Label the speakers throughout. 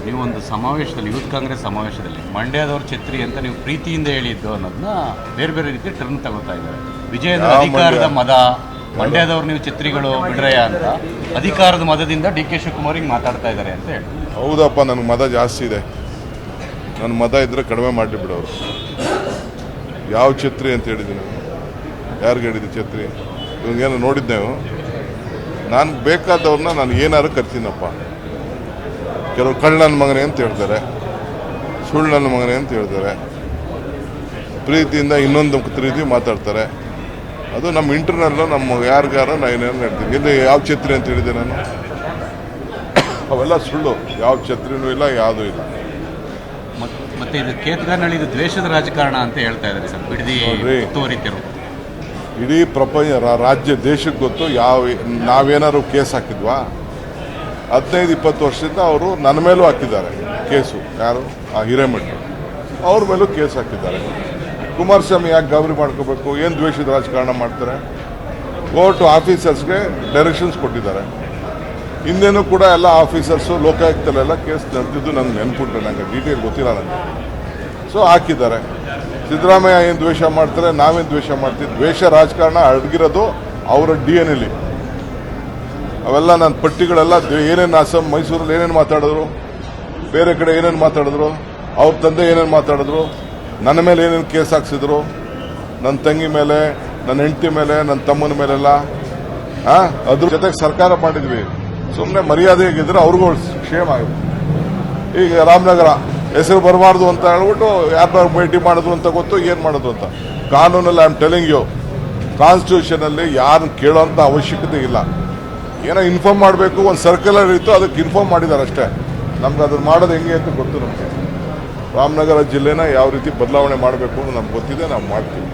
Speaker 1: ನೀವು ಒಂದು ಸಮಾವೇಶದಲ್ಲಿ ಯೂತ್ ಕಾಂಗ್ರೆಸ್ ಸಮಾವೇಶದಲ್ಲಿ ಮಂಡ್ಯದವ್ರ ಛತ್ರಿ ಅಂತ ನೀವು ಪ್ರೀತಿಯಿಂದ ಹೇಳಿದ್ದು ಅನ್ನೋದನ್ನ ಬೇರೆ ಬೇರೆ ರೀತಿ ಟರ್ನ್ ತಗೋತಾ ಇದ್ದಾರೆ. ವಿಜಯದ ಅಧಿಕಾರದ ಮದ, ಮಂಡ್ಯದವ್ರು ನೀವು ಛತ್ರಿಗಳು ಬಿಡ್ರಯ್ಯ ಅಂತ ಅಧಿಕಾರದ ಮದದಿಂದ ಡಿ ಕೆ ಶಿವಕುಮಾರ್ ಹಿಂಗೆ ಮಾತಾಡ್ತಾ ಇದ್ದಾರೆ ಅಂತ ಹೇಳಿ.
Speaker 2: ಹೌದಪ್ಪ, ನನಗೆ ಮದ ಜಾಸ್ತಿ ಇದೆ. ನನ್ನ ಮದ ಇದ್ರೆ ಕಡಿಮೆ ಮಾಡಿ ಬಿಡೋರು. ಯಾವ ಛತ್ರಿ ಅಂತ ಹೇಳಿದ್ದೀನಿ ನಾನು? ಯಾರಿಗೆ ಹೇಳಿದ್ದೆ ಛತ್ರಿ? ಇವಾಗೇನು ನೋಡಿದ್ದೇವೆ. ನಾನು ಬೇಕಾದವ್ರನ್ನ ನಾನು ಏನಾರು ಕರ್ತೀನಪ್ಪ. ಕೆಲವರು ಕಳ್ಳ ನನ್ನ ಮಗನೇ ಅಂತ ಹೇಳ್ತಾರೆ, ಸುಳ್ಳು ನನ್ನ ಮಗನೇ ಅಂತ ಹೇಳ್ತಾರೆ, ಪ್ರೀತಿಯಿಂದ ಇನ್ನೊಂದು ರೀತಿ ಮಾತಾಡ್ತಾರೆ. ಅದು ನಮ್ಮ ಇಂಟರ್ನಲ್ಲು ನಮ್ಮ ಯಾರಿಗಾರ ನಾನು ಏನೇನು ಹೇಳ್ತೀನಿ. ಇಲ್ಲಿ ಯಾವ ಛತ್ರಿ ಅಂತ ಹೇಳಿದೆ ನಾನು? ಅವೆಲ್ಲ ಸುಳ್ಳು. ಯಾವ ಛತ್ರಿನೂ ಇಲ್ಲ, ಯಾವುದೂ ಇಲ್ಲ.
Speaker 1: ಮತ್ತೆ ಇದು ಕೇತ್ಗಾನಹಳ್ಳಿ ಇದು ದ್ವೇಷದ ರಾಜಕಾರಣ ಅಂತ ಹೇಳ್ತಾ ಇದ್ದಾರೆ ಸರ್, ಬಿಡದಿ ತೋರಿತಿರು.
Speaker 2: ಇಡೀ ಪ್ರಪಂಚ ರಾಜ್ಯ ದೇಶಕ್ಕೆ ಗೊತ್ತು. ನಾವೇನಾದ್ರು ಕೇಸ್ ಹಾಕಿದ್ವಾ? 15-20 ವರ್ಷದಿಂದ ಅವರು ನನ್ನ ಮೇಲೂ ಹಾಕಿದ್ದಾರೆ ಕೇಸು. ಯಾರು? ಆ ಹಿರೇಮಠ ಅವ್ರ ಮೇಲೂ ಕೇಸ್ ಹಾಕಿದ್ದಾರೆ. ಕುಮಾರಸ್ವಾಮಿ ಯಾಕೆ ಗಾಬರಿ ಮಾಡ್ಕೋಬೇಕು? ಏನು ದ್ವೇಷದ ರಾಜಕಾರಣ ಮಾಡ್ತಾರೆ? ಕೋರ್ಟ್ ಆಫೀಸರ್ಸ್ಗೆ ಡೈರೆಕ್ಷನ್ಸ್ ಕೊಟ್ಟಿದ್ದಾರೆ. ಹಿಂದೇನೂ ಕೂಡ ಎಲ್ಲ ಆಫೀಸರ್ಸು ಲೋಕಾಯುಕ್ತಲೆಲ್ಲ ಕೇಸ್ ನಡೆದಿದ್ದು ನನಗೆ ನೆನ್ಪಿಟ್ರೆ, ನನಗೆ ಡೀಟೇಲ್ ಗೊತ್ತಿಲ್ಲ ನನಗೆ. ಸೊ ಹಾಕಿದ್ದಾರೆ. ಸಿದ್ದರಾಮಯ್ಯ ಏನು ದ್ವೇಷ ಮಾಡ್ತಾರೆ, ನಾವೇನು ದ್ವೇಷ ಮಾಡ್ತೀವಿ? ದ್ವೇಷ ರಾಜಕಾರಣ ಅಡಗಿರೋದು ಅವರ DNA. ಅವೆಲ್ಲ ನನ್ನ ಪಟ್ಟಿಗಳೆಲ್ಲ ಏನೇನು ಅಸ್ಸಾಂ ಮೈಸೂರಲ್ಲಿ ಏನೇನು ಮಾತಾಡಿದ್ರು, ಬೇರೆ ಕಡೆ ಏನೇನು ಮಾತಾಡಿದ್ರು, ಅವ್ರ ತಂದೆ ಏನೇನು ಮಾತಾಡಿದ್ರು, ನನ್ನ ಮೇಲೆ ಏನೇನು ಕೇಸ್ ಹಾಕ್ಸಿದ್ರು, ನನ್ನ ತಂಗಿ ಮೇಲೆ, ನನ್ನ ಹೆಂಡತಿ ಮೇಲೆ, ನನ್ನ ತಮ್ಮನ ಮೇಲೆಲ್ಲ. ಅದ್ರ ಜೊತೆಗೆ ಸರ್ಕಾರ ಮಾಡಿದ್ವಿ. ಸುಮ್ಮನೆ ಮರ್ಯಾದೆಗಿದ್ರೆ ಅವ್ರಿಗೂ ಕ್ಷೇಮ ಆಗುತ್ತೆ. ಈಗ ರಾಮನಗರ ಹೆಸರು ಬರಬಾರ್ದು ಅಂತ ಹೇಳ್ಬಿಟ್ಟು ಯಾರು ಭೇಟಿ ಮಾಡಿದ್ರು ಅಂತ ಗೊತ್ತು, ಏನು ಮಾಡೋದು ಅಂತ. ಕಾನೂನಲ್ಲಿ ಐ ಆಮ್ ಟೆಲಿಂಗ್ ಯು, ಕಾನ್ಸ್ಟಿಟ್ಯೂಷನಲ್ಲಿ ಯಾರನ್ನು ಕೇಳೋಂಥ ಅವಶ್ಯಕತೆ ಇಲ್ಲ. ಏನೋ ಇನ್ಫಾರ್ಮ್ ಮಾಡಬೇಕು, ಒಂದು ಸರ್ಕ್ಯುಲರ್ ಇತ್ತು, ಅದಕ್ಕೆ ಇನ್ಫಾರ್ಮ್ ಮಾಡಿದ್ದಾರೆ ಅಷ್ಟೇ. ನಮ್ಗೆ ಅದನ್ನು ಮಾಡೋದು ಹೆಂಗೆ ಅಂತ ಗೊತ್ತು ನಮಗೆ. ರಾಮನಗರ ಜಿಲ್ಲೆನ ಯಾವ ರೀತಿ ಬದಲಾವಣೆ ಮಾಡಬೇಕು ಅಂತ ನಮ್ಗೆ ಗೊತ್ತಿದೆ, ನಾವು ಮಾಡ್ತೀವಿ.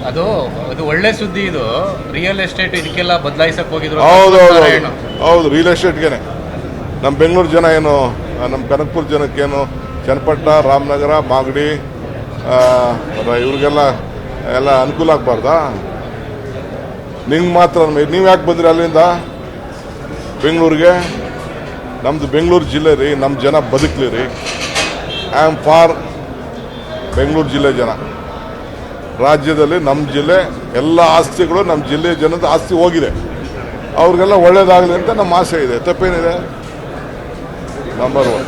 Speaker 1: ಅದು ಒಳ್ಳೆ ಸುದ್ದಿ. ಇದು ರಿಯಲ್ ಎಸ್ಟೇಟ್ ಇದಕ್ಕೆಲ್ಲ ಬದಲಾಯಿಸಕ್ಕೆ ಹೋಗಿದ್ರು.
Speaker 2: ಹೌದು, ರಿಯಲ್ ಎಸ್ಟೇಟ್ಗೆನೆ ನಮ್ಮ ಬೆಂಗಳೂರು ಜನ ಏನು, ನಮ್ಮ ಕನಕಪುರ ಜನಕ್ಕೇನು ಚನ್ನಪಟ್ಟಣ, ರಾಮನಗರ, ಮಾಗಡಿ ಇವ್ರಿಗೆಲ್ಲ ಅನುಕೂಲ ಆಗಬಾರ್ದಾ? ನಿಂಗೆ ಮಾತ್ರ ನೀವು ಯಾಕೆ ಬಂದ್ರಿ ಅಲ್ಲಿಂದ ಬೆಂಗಳೂರಿಗೆ? ನಮ್ಮದು ಬೆಂಗಳೂರು ಜಿಲ್ಲೆ ರೀ, ನಮ್ಮ ಜನ ಬದುಕಲಿ ರೀ. ಐ ಆಮ್ ಫಾರ್ ಬೆಂಗಳೂರು ಜಿಲ್ಲೆ ಜನ. ರಾಜ್ಯದಲ್ಲಿ ನಮ್ಮ ಜಿಲ್ಲೆ ಎಲ್ಲ ಆಸ್ತಿಗಳು ನಮ್ಮ ಜಿಲ್ಲೆಯ ಜನದ ಆಸ್ತಿ ಹೋಗಿದೆ. ಅವ್ರಿಗೆಲ್ಲ ಒಳ್ಳೇದಾಗಲಿ ಅಂತ ನಮ್ಮ ಆಸೆ ಇದೆ. ತಪ್ಪೇನಿದೆ? ನಂಬರ್ 1.